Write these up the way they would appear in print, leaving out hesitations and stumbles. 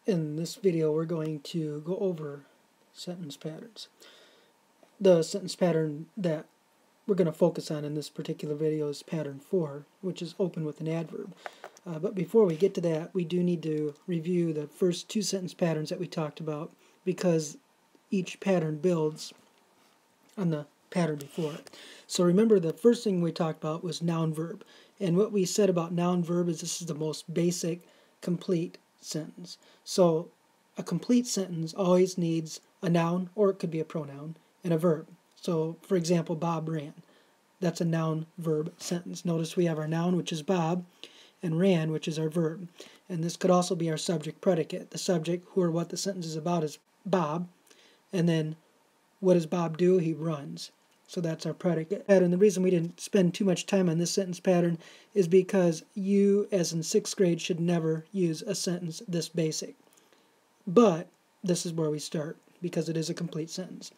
In this video we're going to go over sentence patterns. The sentence pattern that we're going to focus on in this particular video is pattern 4, which is open with an adverb. But before we get to that, we do need to review the first two sentence patterns that we talked about, because each pattern builds on the pattern before it. So remember, the first thing we talked about was noun verb. And what we said about noun verb is this is the most basic, complete sentence. So a complete sentence always needs a noun, or it could be a pronoun, and a verb. So for example, Bob ran. That's a noun verb sentence. Notice we have our noun, which is Bob, and ran, which is our verb. And this could also be our subject predicate. The subject, who or what the sentence is about, is Bob, and then what does Bob do? He runs. So that's our predicate. And the reason we didn't spend too much time on this sentence pattern is because you, as in 6th grade, should never use a sentence this basic. But this is where we start, because it is a complete sentence.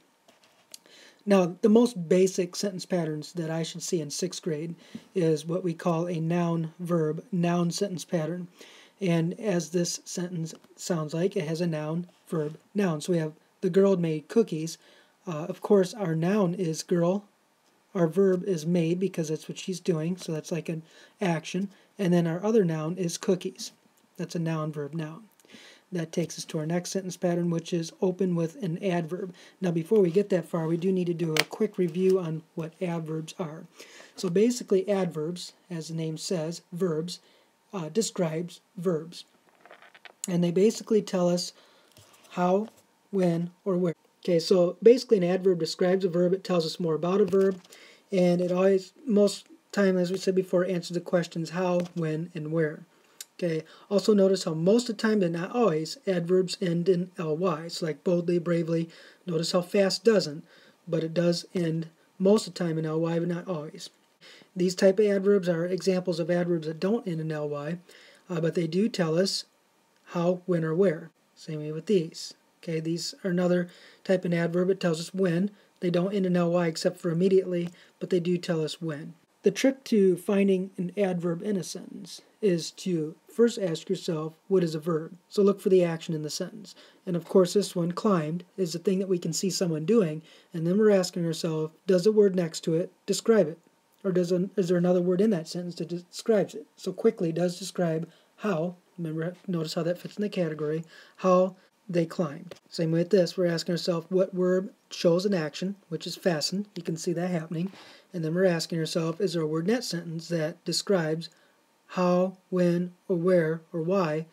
Now, the most basic sentence patterns that I should see in 6th grade is what we call a noun verb, noun sentence pattern. And as this sentence sounds like, it has a noun, verb, noun. So we have the girl made cookies. Of course, our noun is girl. Our verb is made, because that's what she's doing, so that's like an action. And then our other noun is cookies. That's a noun, verb, noun. That takes us to our next sentence pattern, which is open with an adverb. Now, before we get that far, we do need to do a quick review on what adverbs are. So basically, adverbs, as the name says, verbs, describes verbs. And they basically tell us how, when, or where. Okay, so basically an adverb describes a verb. It tells us more about a verb, and it always, most time, as we said before, answers the questions how, when, and where. Okay, also notice how most of the time, but not always, adverbs end in ly. So like boldly, bravely. Notice how fast doesn't, but it does end most of the time in ly, but not always. These type of adverbs are examples of adverbs that don't end in ly, but they do tell us how, when, or where. Same way with these. Okay, these are another type of adverb. It tells us when. They don't end in ly except for immediately, but they do tell us when. The trick to finding an adverb in a sentence is to first ask yourself, what is a verb? So look for the action in the sentence. And of course, this one, climbed, is the thing that we can see someone doing. And then we're asking ourselves, does a word next to it describe it? Or is there another word in that sentence that describes it? So quickly does describe how. Remember, notice how that fits in the category. How they climbed. Same way with this, we're asking ourselves what verb shows an action, which is fasten. You can see that happening. And then we're asking ourselves, is there a word in that sentence that describes how, when, or where, or why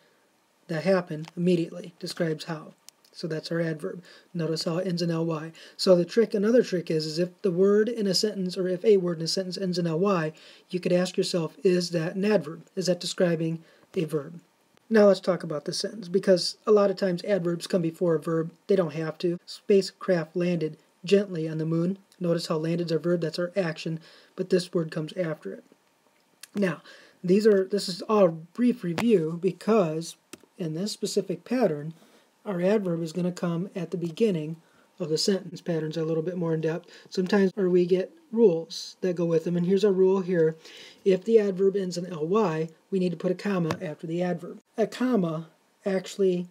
that happened immediately? Describes how. So that's our adverb. Notice how it ends in ly. So the trick, another trick is if the word in a sentence, or if a word in a sentence ends in ly, you could ask yourself, is that an adverb? Is that describing a verb? Now let's talk about the sentence, because a lot of times adverbs come before a verb. They don't have to. Spacecraft landed gently on the moon. Notice how landed is our verb, that's our action, but this word comes after it. Now, this is all a brief review, because in this specific pattern, our adverb is going to come at the beginning of the sentence. Patterns are a little bit more in depth. Sometimes we get rules that go with them, and here's our rule here. If the adverb ends in ly, we need to put a comma after the adverb. A comma actually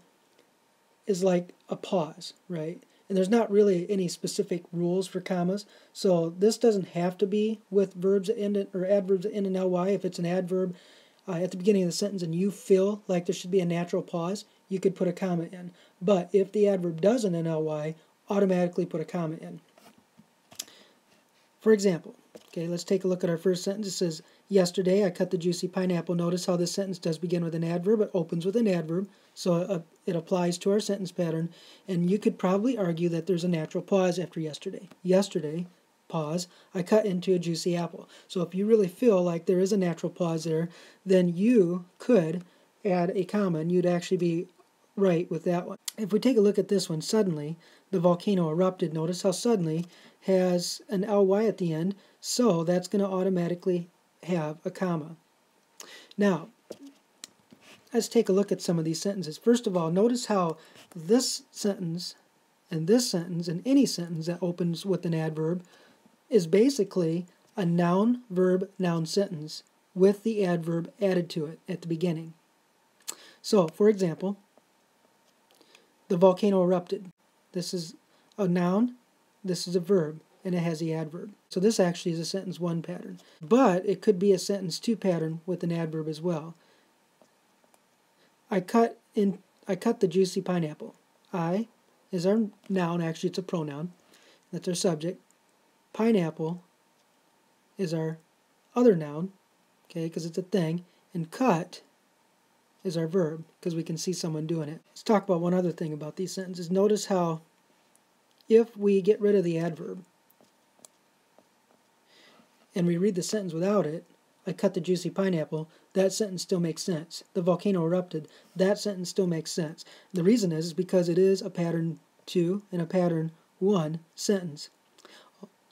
is like a pause, right? And there's not really any specific rules for commas, so this doesn't have to be with verbs that end in, or adverbs that end in ly. If it's an adverb at the beginning of the sentence and you feel like there should be a natural pause, you could put a comma in. But if the adverb doesn't end in ly, automatically put a comma in. For example, okay, let's take a look at our first sentence. It says, yesterday I cut the juicy pineapple. Notice how this sentence does begin with an adverb. It opens with an adverb, so it applies to our sentence pattern. And you could probably argue that there's a natural pause after yesterday. Yesterday, pause, I cut into a juicy apple. So if you really feel like there is a natural pause there, then you could add a comma, and you'd actually be right with that one. If we take a look at this one, suddenly the volcano erupted. Notice how suddenly has an ly at the end, so that's going to automatically have a comma. Now, let's take a look at some of these sentences. First of all, notice how this sentence, and any sentence that opens with an adverb is basically a noun, verb, noun sentence with the adverb added to it at the beginning. So, for example, The volcano erupted. This is a noun, this is a verb, and it has the adverb. So this actually is a sentence 1 pattern. But it could be a sentence 2 pattern with an adverb as well. I cut the juicy pineapple. I is our noun, actually it's a pronoun. That's our subject. Pineapple is our other noun, okay, because it's a thing. And cut is our verb, because we can see someone doing it. Let's talk about one other thing about these sentences. Notice how if we get rid of the adverb and we read the sentence without it, I cut the juicy pineapple, that sentence still makes sense. The volcano erupted, that sentence still makes sense. The reason is because it is a pattern 2 and a pattern 1 sentence.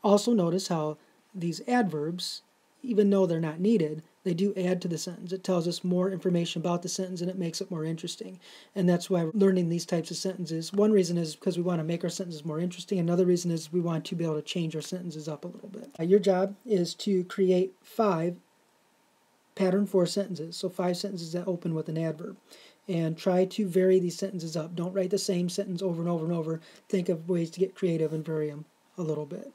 Also notice how these adverbs, even though they're not needed, they do add to the sentence. It tells us more information about the sentence and it makes it more interesting. And that's why we're learning these types of sentences. One reason is because we want to make our sentences more interesting. Another reason is we want to be able to change our sentences up a little bit. Your job is to create 5 pattern 4 sentences. So 5 sentences that open with an adverb. And try to vary these sentences up. Don't write the same sentence over and over and over. Think of ways to get creative and vary them a little bit.